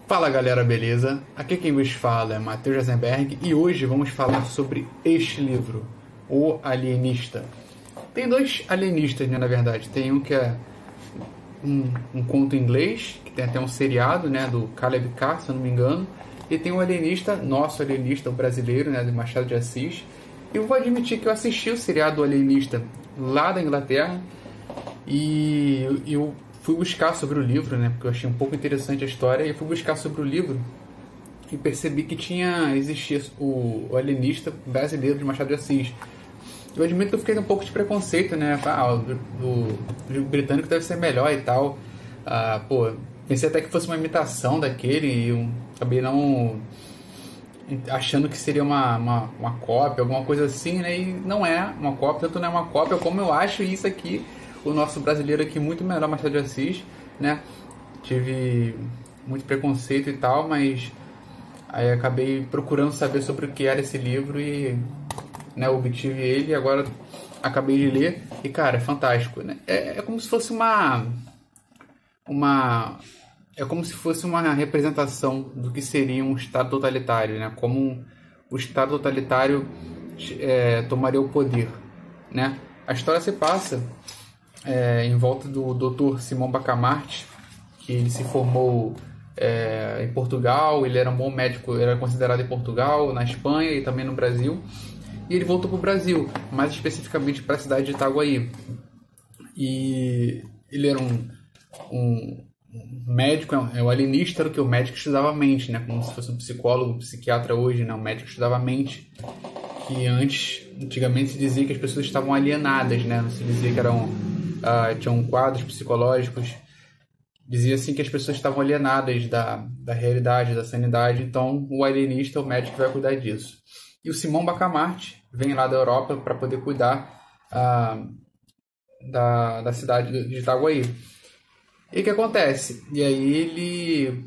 Fala galera, beleza? Aqui quem vos fala é Matheus Rosenberg e hoje vamos falar sobre este livro, O Alienista. Tem dois alienistas, né, na verdade. Tem um que é um conto em inglês, que tem até um seriado, né, do Caleb Carr, se eu não me engano. E tem o alienista, nosso alienista, o brasileiro, né, do Machado de Assis. E eu vou admitir que eu assisti o seriado do Alienista lá da Inglaterra e eu fui buscar sobre o livro, né, porque eu achei um pouco interessante a história, e fui buscar sobre o livro e percebi que existia o alienista brasileiro de Machado de Assis. Eu admito que eu fiquei com um pouco de preconceito, né, o britânico deve ser melhor e tal. Pensei até que fosse uma imitação daquele e eu acabei não achando que seria uma cópia, alguma coisa assim, né, e não é uma cópia, tanto não é uma cópia como eu acho isso aqui. O nosso brasileiro aqui muito melhor, Machado de Assis, né? Tive muito preconceito e tal, mas aí acabei procurando saber sobre o que era esse livro e, né, obtive ele e agora acabei de ler e, cara, é fantástico, né? É como se fosse é como se fosse uma representação do que seria um Estado totalitário, né? Como o Estado totalitário tomaria o poder, né? A história se passa em volta do Dr. Simão Bacamarte, que ele se formou em Portugal. Ele era um bom médico, era considerado em Portugal, na Espanha e também no Brasil. E ele voltou para o Brasil, mais especificamente para a cidade de Itaguaí. E ele era um médico, o alienista era o que o médico estudava a mente, né? Como se fosse um psicólogo, um psiquiatra hoje, né? O médico estudava a mente, que antigamente se dizia que as pessoas estavam alienadas, né? Não se dizia que tinham quadros psicológicos, dizia assim que as pessoas estavam alienadas da realidade, da sanidade. Então o alienista, o médico, vai cuidar disso. E o Simão Bacamarte vem lá da Europa para poder cuidar da cidade de Itaguaí. E o que acontece? E aí ele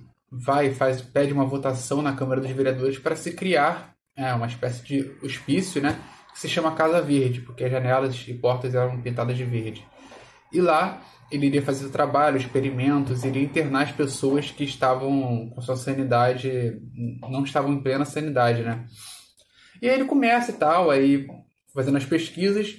pede uma votação na Câmara dos Vereadores para se criar uma espécie de hospício, né, que se chama Casa Verde, porque as janelas e portas eram pintadas de verde. E lá ele iria fazer o trabalho, experimentos, iria internar as pessoas que estavam com sua sanidade, não estavam em plena sanidade, né? E aí ele começa e tal, aí fazendo as pesquisas,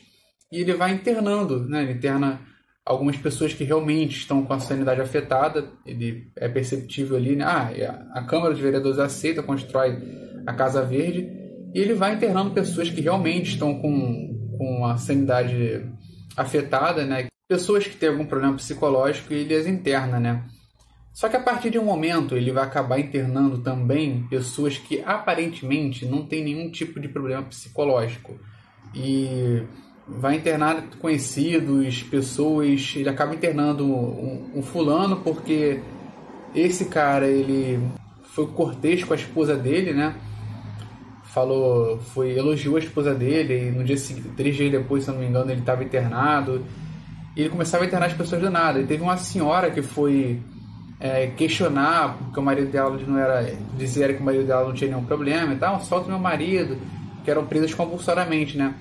e ele vai internando, né? Ele interna algumas pessoas que realmente estão com a sanidade afetada. Ele é perceptível ali, né? A Câmara dos Vereadores aceita, constrói a Casa Verde, e ele vai internando pessoas que realmente estão com a sanidade afetada, né? Pessoas que têm algum problema psicológico, e ele as interna, né? Só que a partir de um momento ele vai acabar internando também pessoas que aparentemente não têm nenhum tipo de problema psicológico. E vai internar conhecidos, pessoas. Ele acaba internando um fulano porque esse cara, ele foi cortês com a esposa dele, né? Elogiou a esposa dele, e no dia seguinte, 3 dias depois, se eu não me engano, ele estava internado. E ele começava a internar as pessoas do nada. E teve uma senhora que foi questionar, porque o marido dela não era, dizia que o marido dela não tinha nenhum problema e tal, solta meu marido, que eram presos compulsoriamente, né?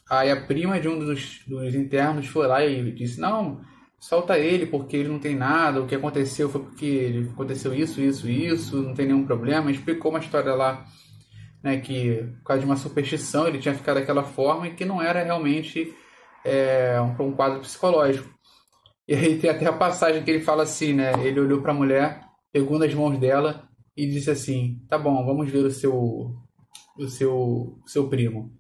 Aí a prima de um dos internos foi lá e disse, não, solta ele porque ele não tem nada, o que aconteceu foi porque aconteceu isso, não tem nenhum problema. Explicou uma história lá, né, que por causa de uma superstição ele tinha ficado daquela forma e que não era realmente um quadro psicológico. E aí tem até a passagem que ele fala assim, né, ele olhou para a mulher, pegou nas mãos dela e disse assim, tá bom, vamos ver o seu primo.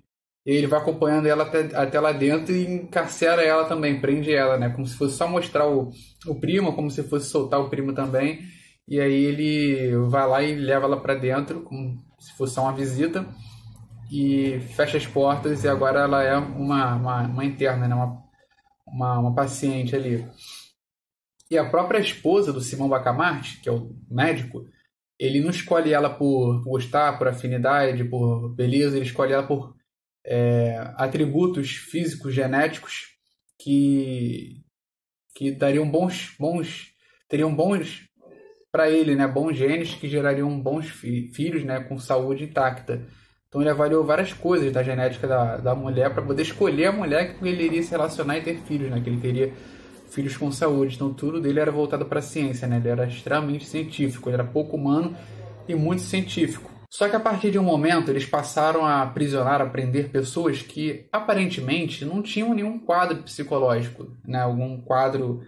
E ele vai acompanhando ela até lá dentro e encarcera ela também, prende ela, né? Como se fosse só mostrar o primo, como se fosse soltar o primo também. E aí ele vai lá e leva ela para dentro, como se fosse só uma visita, e fecha as portas, e agora ela é uma interna, né? Uma paciente ali. E a própria esposa do Simão Bacamarte, que é o médico, ele não escolhe ela por gostar, por afinidade, por beleza, ele escolhe ela por atributos físicos, genéticos que teriam bons para ele, né, bons genes que gerariam bons filhos, né, com saúde intacta. Então ele avaliou várias coisas da genética da mulher para poder escolher a mulher que ele iria se relacionar e ter filhos, né, que ele queria filhos com saúde. Então tudo dele era voltado para a ciência, né? Ele era extremamente científico, ele era pouco humano e muito científico. Só que a partir de um momento eles passaram a aprisionar, a prender pessoas que aparentemente não tinham nenhum quadro psicológico, né? Algum quadro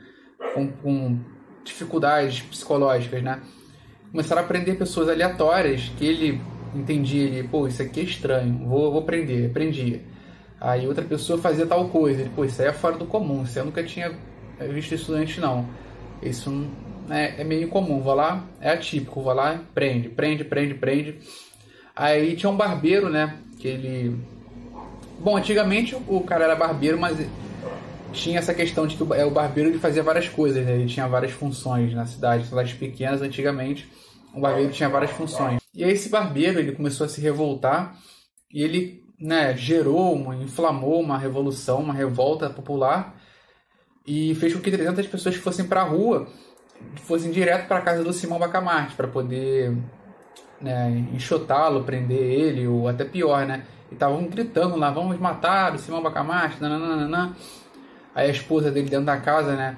com dificuldades psicológicas, né? Começaram a prender pessoas aleatórias que ele entendia, pô, isso aqui é estranho, vou prender, prendia. Aí outra pessoa fazia tal coisa, ele, pô, isso aí é fora do comum, isso eu nunca tinha visto isso antes não. Isso é meio incomum, vou lá, é atípico, vou lá, prende. Aí tinha um barbeiro, né, que ele... Bom, antigamente o cara era barbeiro, mas tinha essa questão de que o barbeiro ele fazia várias coisas, né? Ele tinha várias funções na cidade, cidades pequenas, antigamente, o barbeiro tinha várias funções. E aí esse barbeiro, ele começou a se revoltar e ele, né, inflamou uma revolução, uma revolta popular e fez com que 300 pessoas que fossem para a rua fossem direto para a casa do Simão Bacamarte para poder, né, enxotá-lo, prender ele, ou até pior, né? E estavam gritando lá, vamos matar o Simão Bacamarte, nananana. Aí a esposa dele dentro da casa, né,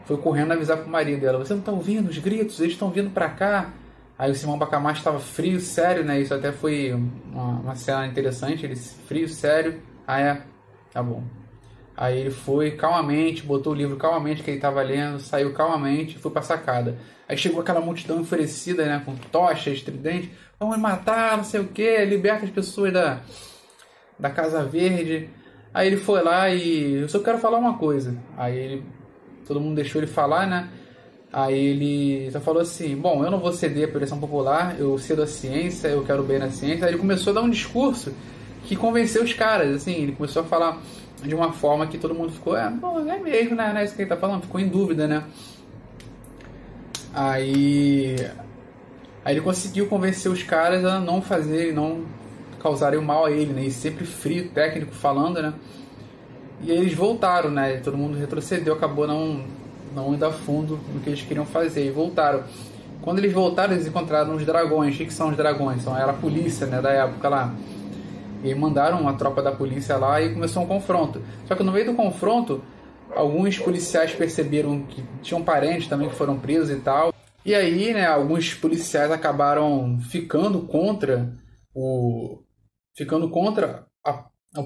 foi correndo avisar pro marido dela, você não tá ouvindo os gritos? Eles estão vindo para cá. Aí o Simão Bacamarte estava frio, sério, né? Isso até foi uma cena interessante, ele frio, sério. Tá bom. Aí ele foi calmamente, botou o livro calmamente que ele estava lendo, saiu calmamente e foi para a sacada. Aí chegou aquela multidão enfurecida, né, com tochas, tridentes, vamos matar, não sei o que, liberta as pessoas da Casa Verde. Aí ele foi lá e eu só quero falar uma coisa. Todo mundo deixou ele falar, né? Aí ele só falou assim, bom, eu não vou ceder à pressão popular, eu cedo à ciência, eu quero bem na ciência. Aí ele começou a dar um discurso que convenceu os caras, assim, ele começou a falar de uma forma que todo mundo ficou, bom, é mesmo, né? Não é isso que ele tá falando, ficou em dúvida, né? Aí ele conseguiu convencer os caras a não causarem o mal a ele, né? E sempre frio, técnico, falando, né? E aí eles voltaram, né? Todo mundo retrocedeu, acabou não indo a fundo no que eles queriam fazer, e voltaram. Quando eles voltaram, eles encontraram os dragões. O que são os dragões? Era a polícia, né, da época lá. E aí mandaram uma tropa da polícia lá e começou um confronto. Só que no meio do confronto, alguns policiais perceberam que tinham parentes também que foram presos e tal. E aí, né, alguns policiais acabaram ficando contra o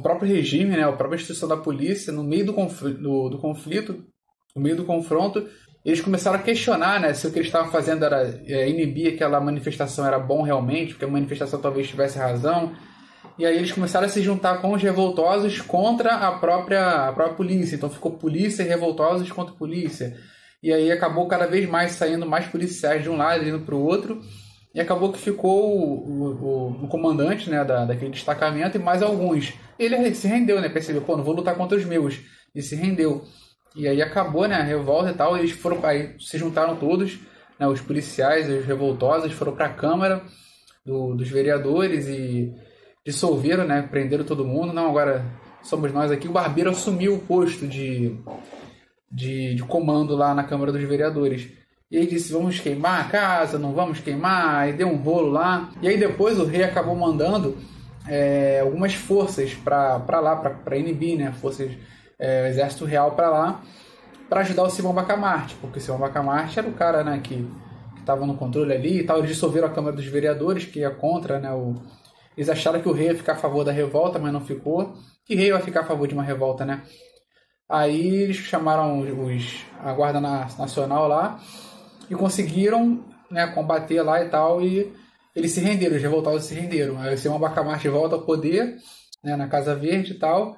próprio regime, né, a própria instituição da polícia, no meio do conflito, no meio do confronto. Eles começaram a questionar, né, se o que eles estavam fazendo era inibir aquela manifestação era bom realmente, porque a manifestação talvez tivesse razão. E aí eles começaram a se juntar com os revoltosos contra a própria polícia. Então ficou polícia e revoltosos contra polícia. E aí acabou cada vez mais saindo mais policiais de um lado e indo para o outro. E acabou que ficou o comandante, né, daquele destacamento e mais alguns. Ele se rendeu, né, percebeu, não vou lutar contra os meus. E se rendeu. E aí acabou, né, a revolta e tal. E eles aí se juntaram todos, né, os policiais e os revoltosos foram para a Câmara dos Vereadores e dissolveram, né, prenderam todo mundo. Não, agora somos nós aqui. O barbeiro assumiu o posto de comando lá na Câmara dos Vereadores. E aí disse, vamos queimar a casa, não vamos queimar, aí deu um rolo lá. E aí depois o rei acabou mandando algumas forças para lá, para inibir, né, forças, exército real para lá, para ajudar o Simão Bacamarte, porque o Simão Bacamarte era o cara, né, que estava no controle ali e tal. Eles dissolveram a Câmara dos Vereadores, que ia contra, né, eles acharam que o rei ia ficar a favor da revolta, mas não ficou. Que rei vai ficar a favor de uma revolta, né? Aí eles chamaram a Guarda Nacional lá e conseguiram, né, combater lá e tal, e eles se renderam, os revoltados se renderam. Aí o Simão Bacamarte volta ao poder, né, na Casa Verde e tal.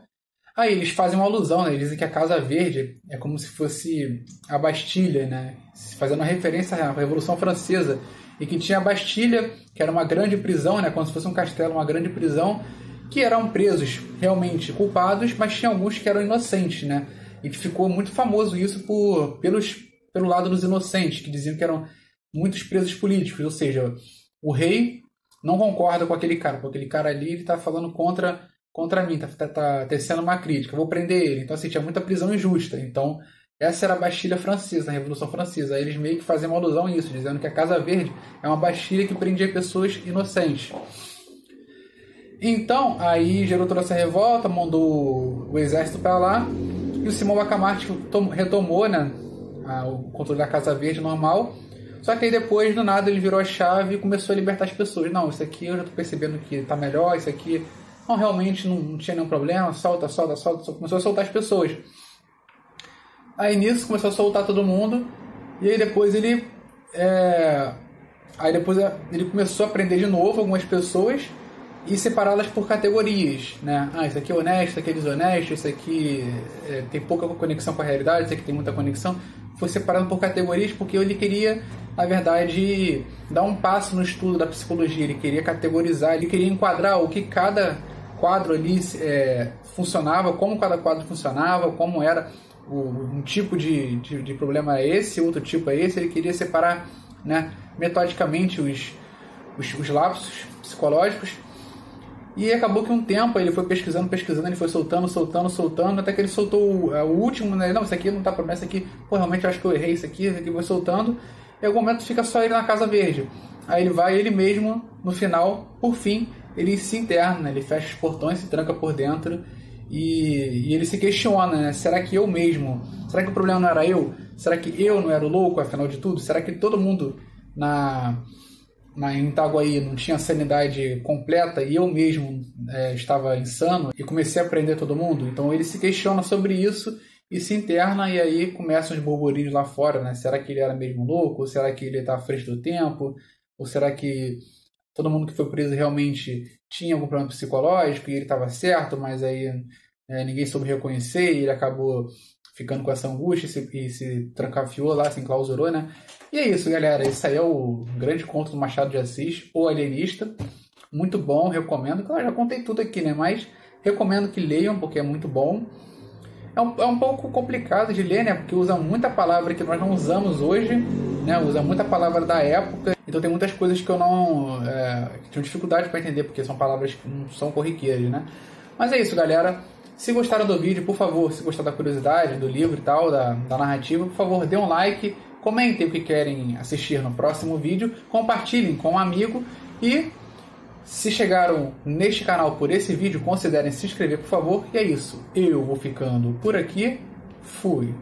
Aí eles fazem uma alusão, né? Eles dizem que a Casa Verde é como se fosse a Bastilha, né? Fazendo uma referência à Revolução Francesa, e que tinha a Bastilha, que era uma grande prisão, né, como se fosse um castelo, uma grande prisão, que eram presos realmente culpados, mas tinha alguns que eram inocentes, né? E ficou muito famoso isso pelo lado dos inocentes, que diziam que eram muitos presos políticos, ou seja, o rei não concorda com aquele cara, porque aquele cara ali está falando contra mim, está tecendo uma crítica, eu vou prender ele. Então, assim, tinha muita prisão injusta. Então, essa era a Bastilha Francesa, a Revolução Francesa. Aí eles meio que faziam uma alusão a isso, dizendo que a Casa Verde é uma Bastilha que prendia pessoas inocentes. Então, aí gerou toda essa revolta, mandou o exército para lá, E o Simão Bacamarte retomou, né, o controle da Casa Verde normal. Só que aí depois, do nada, ele virou a chave e começou a libertar as pessoas. Não, isso aqui eu já tô percebendo que tá melhor, isso aqui não, realmente não tinha nenhum problema, solta. Começou a soltar as pessoas. Aí nisso começou a soltar todo mundo. E aí depois ele começou a prender de novo algumas pessoas e separá-las por categorias, né? Isso aqui é honesto, isso aqui é desonesto, isso aqui tem pouca conexão com a realidade, isso aqui tem muita conexão. Foi separado por categorias porque ele queria, na verdade, dar um passo no estudo da psicologia. Ele queria categorizar, ele queria enquadrar o que cada quadro ali funcionava, como cada quadro funcionava, como era um tipo de problema é esse, outro tipo é esse. Ele queria separar, né, metodicamente os lapsos psicológicos. E acabou que um tempo ele foi pesquisando, ele foi soltando, até que ele soltou o último, né? Não, isso aqui não tá problema, isso aqui, pô, realmente eu acho que eu errei, isso aqui foi soltando. E em algum momento fica só ele na Casa Verde. Aí ele vai, ele mesmo, no final, por fim, ele se interna, né? Ele fecha os portões, se tranca por dentro e ele se questiona, né? Será que eu mesmo, será que o problema não era eu? Será que eu não era o louco, afinal de tudo? Será que todo mundo em Itaguaí não tinha sanidade completa e eu mesmo estava insano e comecei a prender todo mundo? Então ele se questiona sobre isso e se interna, e aí começam os burburinhos lá fora, né? Será que ele era mesmo louco? Ou será que ele está à frente do tempo? Ou será que todo mundo que foi preso realmente tinha algum problema psicológico e ele estava certo, mas aí ninguém soube reconhecer e ele acabou ficando com essa angústia e se trancafiou lá, se enclausurou, né? E é isso, galera. Esse aí é o grande conto do Machado de Assis, O Alienista. Muito bom, recomendo. Claro, já contei tudo aqui, né? Mas recomendo que leiam, porque é muito bom. É um pouco complicado de ler, né? Porque usa muita palavra que nós não usamos hoje, né? Usa muita palavra da época. Então tem muitas coisas que eu não... que tenho dificuldade para entender, porque são palavras que não são corriqueiras, né? Mas é isso, galera. Se gostaram do vídeo, por favor, se gostaram da curiosidade, do livro e tal, da narrativa, por favor, dê um like, comentem o que querem assistir no próximo vídeo, compartilhem com um amigo e, se chegaram neste canal por esse vídeo, considerem se inscrever, por favor. E é isso, eu vou ficando por aqui, fui!